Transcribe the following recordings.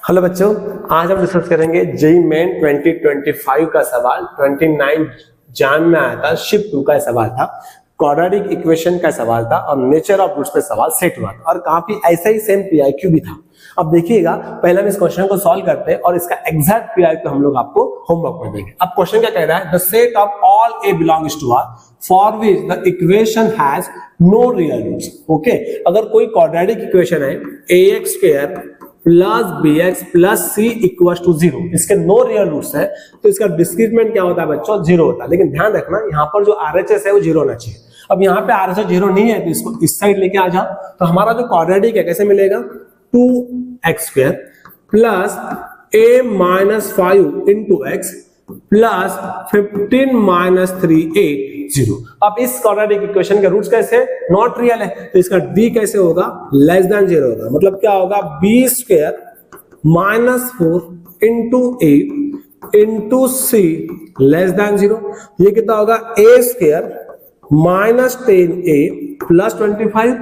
Hello बच्चों, आज हम डिस्कस करेंगे जेईई मेन 2025 का सवाल 29 जान में आया था। शिफ्ट 2 का सवाल था, क्वाड्रेटिक इक्वेशन का सवाल था और नेचर ऑफ रूट्स पे सवाल सेट हुआ था और काफी ऐसा ही सेम पीआईक्यू भी था। अब देखिएगा, पहले हम इस क्वेश्चन को सॉल्व करते हैं और इसका एग्जैक्ट पीआईक्यू हम लोग आपको होमवर्क में देंगे। अब क्वेश्चन क्या कह रहा है, the set of all a belongs to R for which the equation has no real roots. Okay, अगर कोई क्वाड्रेटिक इक्वेशन है ax square plus bx plus c equal to 0, इसके नो रियल रूट्स है तो इसका डिस्क्रिमिनेंट क्या होता है बच्चों, 0 होता है। लेकिन ध्यान रखना, यहाँ पर जो RHS है वो 0 होना चाहिए। अब यहाँ पे RHS 0 नहीं है तो इसको इस साइड लेके आ जाओ, तो हमारा जो क्वाड्रेटिक है कैसे मिलेगा, 2x square plus a minus 5 into x plus 15 minus 3 8 0। अब इस क्वाड्रेटिक इक्वेशन के रूट्स कैसे, नॉट रियल है तो इसका d कैसे होगा, लेस देन 0 होगा। मतलब क्या होगा, b square minus 4 into 8 into c less than 0। ये कितना होगा, a square minus 10a plus 25,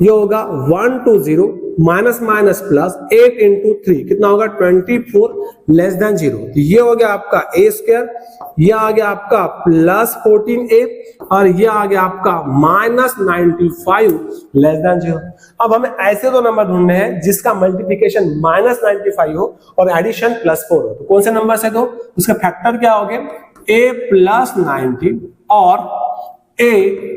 ये होगा 1 to 0 minus minus plus 8 into 3 कितना होगा 24 लेस देन 0। तो ये हो गया आपका a स्क्वायर, ये आ गया आपका प्लस 14a और ये आ गया आपका माइनस 95 लेस देन 0। अब हमें ऐसे दो नंबर ढूंढने हैं जिसका मल्टीप्लिकेशन माइनस 95 हो और एडिशन प्लस 4 हो। तो कौन से नंबर से दो, उसका फैक्टर क्या हो गए, a प्लस 90 और a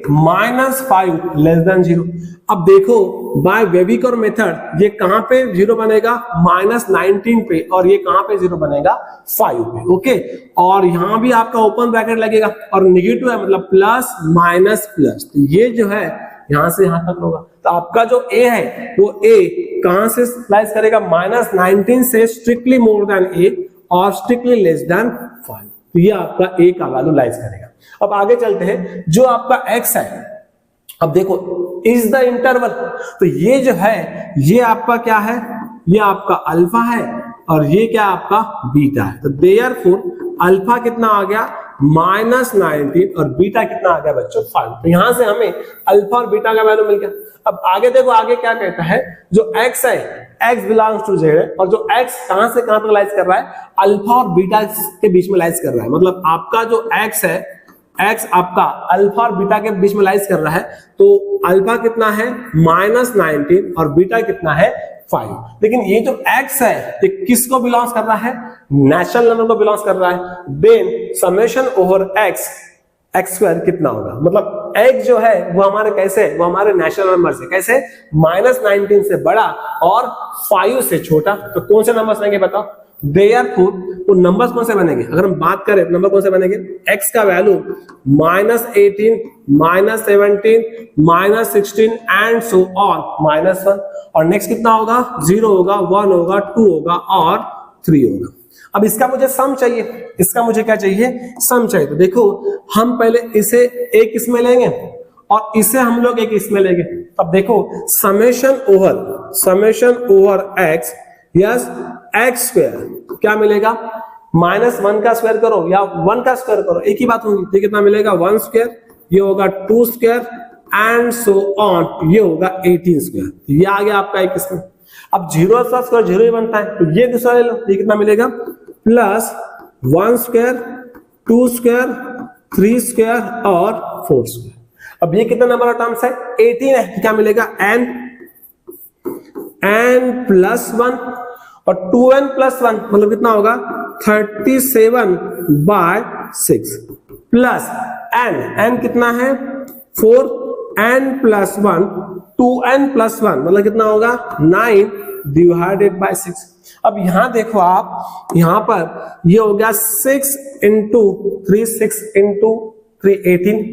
माइनस 5 लेस देन 0। अब देखो बाय वेबिकर मेथड ये कहां पे 0 बनेगा, माइनस 19 पे, और ये कहां पे 0 बनेगा, 5 पे। ओके, और यहां भी आपका ओपन ब्रैकेट लगेगा और नेगेटिव है मतलब प्लस माइनस प्लस, तो ये जो है यहां से यहां तक होगा। तो आपका जो a है वो a कहां से स्लाइस करेगा, माइनस 19 से स्ट्रिक्टली मोर देन a और स्ट्रिक्टली लेस देन 5, तो ये आपका a का वैल्यू लाइज करेगा। अब आगे चलते हैं, जो आपका x है, अब देखो इज द इंटरवल, तो ये जो है ये आपका क्या है, ये आपका अल्फा है और ये क्या आपका बीटा है। तो देयरफॉर अल्फा कितना आ गया, माइनस 19 और बीटा कितना आ गया बच्चों, 5। तो यहां से हमें अल्फा और बीटा का वैल्यू मिल गया। अब आगे देखो, आगे क्या कहता है, जो x है x बिलोंग्स टू z है और जो x कहां से कहां तक लाइज कर रहा है, अल्फा और बीटा के बीच में लाइज कर रहा है। मतलब आपका जो x है, x आपका अल्फा और बीटा के बीच में लाइज कर रहा है, तो अल्फा कितना है माइनस 19 और बीटा कितना है 5। लेकिन ये जो x है ये किसको बिलोंग्स कर रहा है, नेचुरल नंबर को बिलोंग्स कर रहा है। Then summation over x square कितना होगा, मतलब x जो है वो हमारे कैसे, वो हमारे नेचुरल नंबर से कैसे, माइनस 19 से बड़ा और 5 से छोटा। तो कौन से नंबर बनेंगे बताओ, देयरफॉर वो नंबर्स कौन से बनेंगे, अगर हम बात करें नंबर कौन से बनेंगे, x का value minus 18 minus 17 minus 16 and so on minus 1, और नेक्स्ट कितना होगा, 0 होगा, 1 होगा, 2 होगा और 3 होगा। अब इसका मुझे सम चाहिए, इसका मुझे क्या चाहिए, सम चाहिए। तो देखो हम पहले इसे एक इसमें लेंगे और इसे हम लोग एक इसमें लेंगे। अब देखो summation over x, yes x square क्या मिलेगा, माइनस 1 का स्क्वायर करो या 1 का स्क्वायर करो, एक ही बात होगी। तो कितना मिलेगा, 1 स्क्वायर, ये होगा 2 स्क्वायर एंड सो ऑन, ये होगा 18 स्क्वायर। ये आ गया आपका एक इसमें। अब 0 का स्क्वायर 0 ही बनता है, तो ये दूसरा ले लो, ये कितना मिलेगा, प्लस 1 स्क्वायर 2 स्क्वायर 3 स्क्वायर और 4 स्क्वायर। अब ये कितना नंबर ऑफ टर्म्स है, 18 है, क्या मिलेगा, n प्लस 1 और 2n प्लस 1 मतलब कितना होगा 37/6 प्लस n कितना है 4, n प्लस 1 2n प्लस 1 मतलब कितना होगा 9 डिवाइडेड बाय 6। अब यहां देखो आप, यहां पर ये हो गया 6 इंटू 3 6 इंटू 3 18,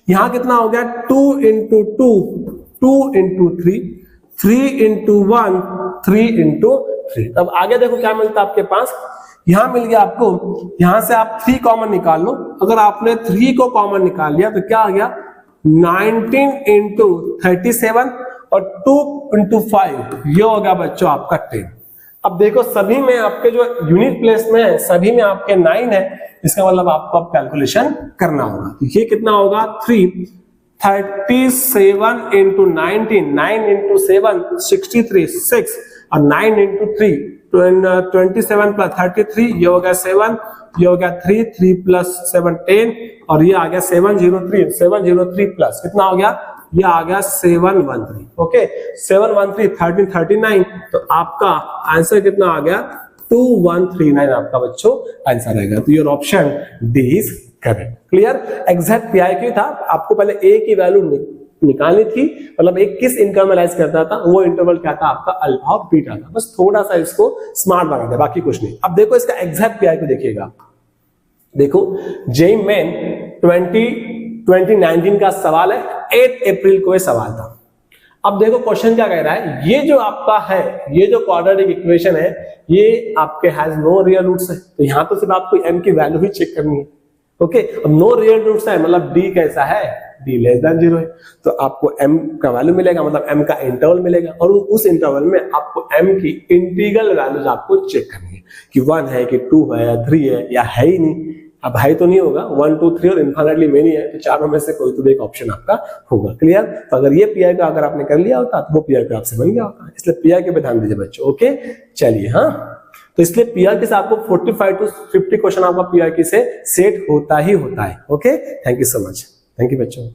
यहां कितना हो गया 2 इंटू 2 2 इंटू 3 3 इंटू 1 3 इंटू 3। अब आगे देखो क्या मिलता है आपके पास, यहां मिल गया आपको, यहां से आप 3 कॉमन निकाल लो। अगर आपने 3 को कॉमन निकाल लिया तो क्या आ गया 19 इंटू 37 और 2 इंटू 5, ये हो गया बच्चों आपका 10। अब देखो सभी में आपके जो यूनिट प्लेस में है सभी में आपके 9 है, इसका मतलब आपको अब कैलकुलेशन करना होगा। तो ये कितना होगा 37 इंटू 19, 9 इंटू 7 63, 6 और 9 इंटू 3 27 प्लस 33, ये हो गया 7, ये हो गया 3, 3 प्लस 7 10, और ये आ गया 703 प्लस कितना हो गया, ये आ गया 713। ओके 713 13 39, तो आपका आंसर कितना आ गया 2139 आपका बच्चों आंसर आएगा। तो your option D is correct. Clear? Exact PIQ था, आपको पहले ए की वैल्यू निकालनी थी, मतलब एक किस इंटरवल में एनालाइज करता था, वो इंटरवल क्या था आपका अल्फा और बीटा था। बस थोड़ा सा इसको स्मार्ट बना दे, बाकी कुछ नहीं। अब देखो इसका एग्जैक्ट पीआईक्यू देखिएगा, देखो जेईई मेन 2019 का सवाल है, 8 अप्रैल को ये सवाल था। अब देखो क्वेश्चन क्या कह रहा है, ये जो आपका है, ये जो क्वाड्रेटिक इक्वेशन है, ये आपके हैज नो रियल रूट्स है, तो यहां तो सिर्फ आपको m की वैल्यू ही चेक करनी है। ओके, अब नो रियल रूट्स है मतलब d कैसा है, d लेस देन 0 है, तो आपको m का वैल्यू मिलेगा, मतलब m का इंटरवल मिलेगा, और उस इंटरवल में आपको m की इंटीग्रल वैल्यूज आपको चेक करनी है कि 1 है कि 2 है या 3 है या है ही नहीं। अब है तो नहीं होगा, 1 2 3 और इनफाइनाइटली मेनी है, तो चारों में से कोई तो भी एक ऑप्शन आपका होगा। क्लियर? तो अगर ये पीआई का अगर आपने कर लिया होता तो वो पीआई का आपसे बन गया होता, इसलिए पीआई के पे ध्यान दीजिए बच्चों। ओके चलिए, हाँ तो इसलिए पीआई से आपको 45 to 50 क्वेश्चन आपका पीआई से सेट होता ही होता है। Okay, thank you so much, thank you बच्चों।